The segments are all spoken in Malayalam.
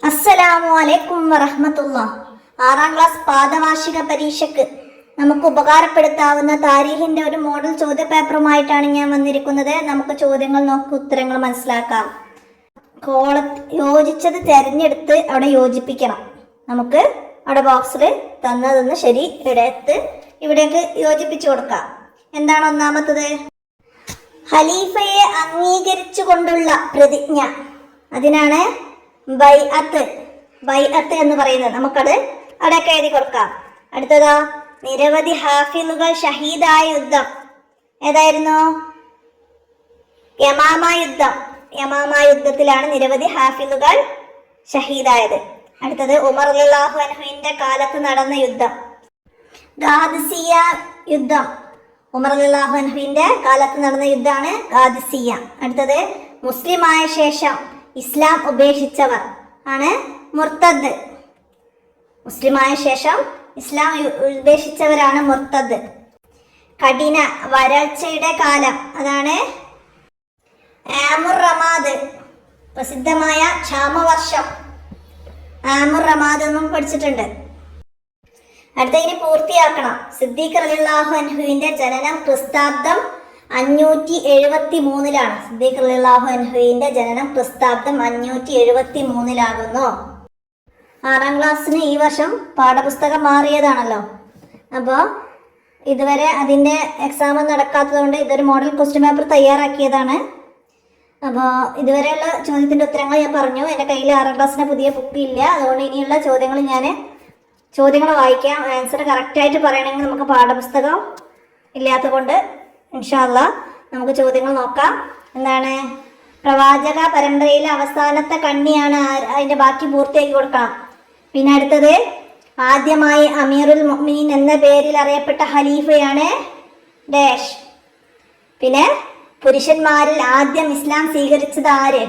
അസ്സലാമു അലൈക്കും വറഹ്മത്തുള്ളാഹി. 6ാം ക്ലാസ് പാദവാർഷിക പരീക്ഷയ്ക്ക് നമുക്ക് ഉപകാരപ്പെടുത്താവുന്ന താരീഖിന്റെ ഒരു മോഡൽ ചോദ്യപേപ്പറുമായിട്ടാണ് ഞാൻ വന്നിരിക്കുന്നത്. നമുക്ക് ചോദ്യങ്ങൾ നോക്കി ഉത്തരങ്ങൾ മനസ്സിലാക്കാം. യോജിച്ചത് തിരഞ്ഞെടുത്ത് അവിടെ യോജിപ്പിക്കണം. നമുക്ക് അവിടെ ബോക്സിൽ തന്നതെന്ന് ശരി എടുത്ത് ഇവിടേക്ക് യോജിപ്പിച്ചു കൊടുക്കാം. എന്താണ് ഒന്നാമത്തത്? ഖലീഫയെ അംഗീകരിച്ചു കൊണ്ടുള്ള പ്രതിജ്ഞ, അതിനാണ് ബൈഅത്ത് എന്ന് പറയുന്നത്. നമുക്കത് അവിടെയൊക്കെ എഴുതി കൊടുക്കാം. അടുത്തതോ, നിരവധി ഹാഫിളുകൾ ഷഹീദായ യുദ്ധം ഏതായിരുന്നു? യമാമ യുദ്ധത്തിലാണ് നിരവധി ഹാഫിളുകൾ ഷഹീദായത്. അടുത്തത്, ഉമർ റളിയല്ലാഹു അൻഹുവിന്റെ കാലത്ത് നടന്ന യുദ്ധം ഖാദിസിയ്യ യുദ്ധം. ഉമർ റളിയല്ലാഹു അൻഹുവിന്റെ കാലത്ത് നടന്ന യുദ്ധമാണ് ഖാദിസിയ്യ. അടുത്തത്, മുസ്ലിമായ ശേഷം ഇസ്ലാം ഉപേക്ഷിച്ചവർ ആണ് മുർത്തദ്. മുസ്ലിമായ ശേഷം ഇസ്ലാം ഉപേക്ഷിച്ചവരാണ് മുർത്തദ്. കഠിന വരൾച്ചയുടെ കാലം, അതാണ് ആമുർ റമാദ്. പ്രസിദ്ധമായ ക്ഷാമവർഷം ആമുർ റമാദ് എന്നും പഠിച്ചിട്ടുണ്ട്. അടുത്ത ഇനി പൂർത്തിയാക്കണം. സിദ്ദീഖ് റളിയല്ലാഹു അൻഹുവിന്റെ ജനനം ക്രിസ്താബ്ദം 573 സിദ്ദീഖ് റളിയല്ലാഹു അൻഹുവിന്റെ ജനനം ക്രിസ്താബ്ദം 573 6ാം ക്ലാസ്സിന് ഈ വർഷം പാഠപുസ്തകം മാറിയതാണല്ലോ. അപ്പോൾ ഇതുവരെ അതിൻ്റെ എക്സാം നടക്കാത്തതുകൊണ്ട് ഇതൊരു മോഡൽ ക്വസ്റ്റ്യൻ പേപ്പർ തയ്യാറാക്കിയതാണ്. അപ്പോൾ ഇതുവരെയുള്ള ചോദ്യത്തിൻ്റെ ഉത്തരങ്ങൾ ഞാൻ പറഞ്ഞു. എൻ്റെ കയ്യിൽ 6ാം ക്ലാസ്സിൻ്റെ പുതിയ ബുക്ക് ഇല്ല. അതുകൊണ്ട് ഇനിയുള്ള ചോദ്യങ്ങൾ വായിക്കാം. ആൻസർ കറക്റ്റായിട്ട് പറയണമെങ്കിൽ നമുക്ക് പാഠപുസ്തകം ഇല്ലാത്തതുകൊണ്ട് ഇൻഷാ അല്ലാഹ് നമുക്ക് ചോദ്യങ്ങൾ നോക്കാം. എന്താണ്? പ്രവാചക പരമ്പരയിലെ അവസാനത്തെ കണ്ണിയാണ്. അതിൻ്റെ ബാക്കി പൂർത്തിയാക്കി കൊടുക്കണം. പിന്നെ അടുത്തത്, ആദ്യമായി അമീറുൽ മുഅ്മിനീൻ എന്ന പേരിൽ അറിയപ്പെട്ട ഖലീഫയാണ് ഡാഷ്. പിന്നെ പുരുഷന്മാരിൽ ആദ്യം ഇസ്ലാം സ്വീകരിച്ചത് ആര്?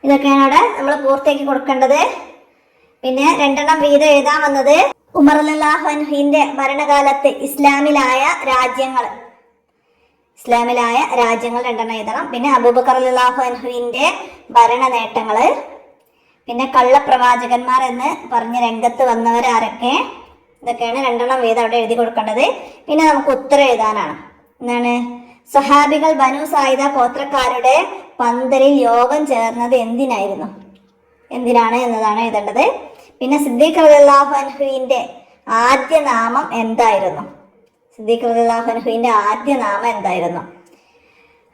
ഇതൊക്കെയാണ് അവിടെ നമ്മൾ പൂർത്തിയാക്കി കൊടുക്കേണ്ടത്. പിന്നെ 2 വീതം എഴുതാൻ വന്നത്, ഉമർ റളിയല്ലാഹു അൻഹുവിന്റെ ഭരണകാലത്ത് ഇസ്ലാമിലായ രാജ്യങ്ങൾ 2 എഴുതണം. പിന്നെ അബൂബക്കർ റളിയല്ലാഹു അൻഹുവിന്റെ ഭരണ നേട്ടങ്ങള്, പിന്നെ കള്ളപ്രവാചകന്മാർ എന്ന് പറഞ്ഞ രംഗത്ത് വന്നവർ ആരൊക്കെ, ഇതൊക്കെയാണ് 2 വീതം അവിടെ എഴുതി കൊടുക്കേണ്ടത്. പിന്നെ നമുക്ക് ഉത്തരം എഴുതാനാണ്. എന്താണ്? സഹാബികൾ ബനു സായിദ ഗോത്രക്കാരുടെ പന്തലിൽ യോഗം ചേർന്നത് എന്തിനാണ് എന്നതാണ് എഴുതേണ്ടത്. പിന്നെ സിദ്ദീഖ് റളിയല്ലാഹു അൻഹുവിന്റെ ആദ്യ നാമം എന്തായിരുന്നു?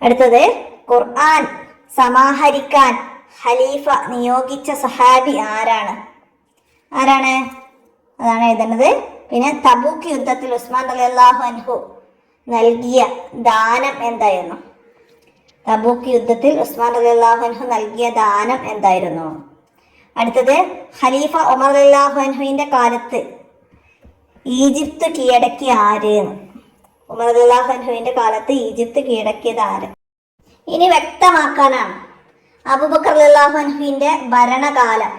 അടുത്തത്, ഖുർആൻ സമാഹരിക്കാൻ ഖലീഫ നിയോഗിച്ച സഹാബി ആരാണ്? അതാണ് എഴുതേണ്ടത്. പിന്നെ തബൂക്ക് യുദ്ധത്തിൽ ഉസ്മാൻ റളിയല്ലാഹു അൻഹു നൽകിയ ദാനം എന്തായിരുന്നു? അടുത്തത്, ഖലീഫ ഉമർ റളിയല്ലാഹു അൻഹുവിന്റെ കാലത്ത് ഈജിപ്ത് കീഴടക്കിയ ആര്? ഉമർ റളിയല്ലാഹു അൻഹുവിന്റെ കാലത്ത് ഈജിപ്ത് കീഴടക്കിയത് ആര്? ഇനി വ്യക്തമാക്കാനാണ്. അബൂബക്കർ റളിയല്ലാഹു അൻഹുവിന്റെ ഭരണകാലം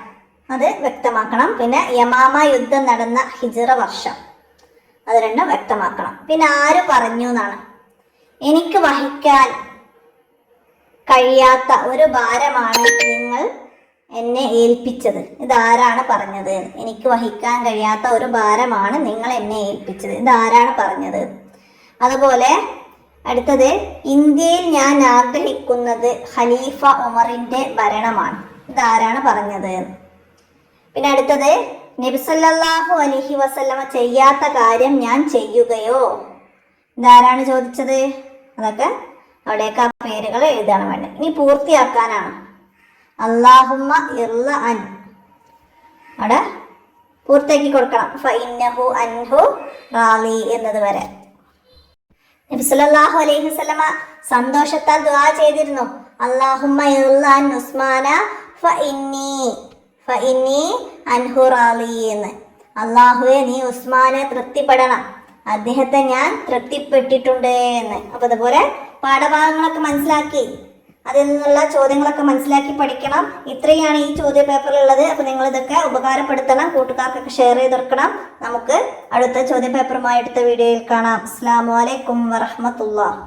അത് വ്യക്തമാക്കണം. പിന്നെ യമാമ യുദ്ധം നടന്ന ഹിജ്റ വർഷം, അത് 2 വ്യക്തമാക്കണം. പിന്നെ ആര് പറഞ്ഞു എന്നാണ്. എനിക്ക് വഹിക്കാൻ കഴിയാത്ത ഒരു ഭാരമാണ് നിങ്ങൾ എന്നെ ഏൽപ്പിച്ചത്. ഇതാരാണ് പറഞ്ഞത്? എനിക്ക് വഹിക്കാൻ കഴിയാത്ത ഒരു ഭാരമാണ് നിങ്ങൾ എന്നെ ഏൽപ്പിച്ചത്. ഇതാരാണ് പറഞ്ഞത്? അതുപോലെ അടുത്തത്, ഇന്ത്യയിൽ ഞാൻ ആഗ്രഹിക്കുന്നത് ഖലീഫ ഉമറിന്റെ ഭരണമാണ്. ഇതാരാണ് പറഞ്ഞത്? പിന്നെ അടുത്തത്, നബി സല്ലല്ലാഹു അലൈഹി വസല്ലമ ചെയ്യാത്ത കാര്യം ഞാൻ ചെയ്യുകയോ? ഇതാരാണ് ചോദിച്ചത്? അതൊക്കെ അവിടെയൊക്കെ ആ പേരുകൾ എഴുതാണ് വേണ്ടത്. ഇനി പൂർത്തിയാക്കാനാണ്. അല്ലാഹുമ്മ ഇർള അൻ, അവിടെ പൂർത്തിയാക്കി കൊടുക്കണം. ഫഇന്നഹു അൻഹു റാളി എന്നത് വരെ. നബി സല്ലല്ലാഹു അലൈഹി വസല്ലമ സന്തോഷത്താൽ ദുആ ചെയ്തിരുന്നു. അല്ലാഹുമ്മ ഇർള അൻ ഉസ്മാന ഫഇന്നി അൻഹു റാളി എന്ന്. അല്ലാഹുവേ, നീ ഉസ്മാനെ തൃപ്തിപ്പെടണം, അദ്ദേഹത്തെ ഞാൻ തൃപ്തിപ്പെട്ടിട്ടുണ്ട് എന്ന്. അപ്പൊ അതുപോലെ പാഠഭാഗങ്ങളൊക്കെ മനസ്സിലാക്കി അതിൽ നിന്നുള്ള ചോദ്യങ്ങളൊക്കെ മനസ്സിലാക്കി പഠിക്കണം. ഇത്രയാണ് ഈ ചോദ്യ പേപ്പറിലുള്ളത്. അപ്പോൾ നിങ്ങൾ ഇതൊക്കെ ഉപകാരപ്പെടുത്തണം, കൂട്ടുകാർക്കൊക്കെ ഷെയർ ചെയ്തെടുക്കണം. നമുക്ക് അടുത്ത ചോദ്യ പേപ്പറുമായി അടുത്ത വീഡിയോയിൽ കാണാം. അസ്സലാമു അലൈക്കും വറഹ്മത്തുള്ളാഹി.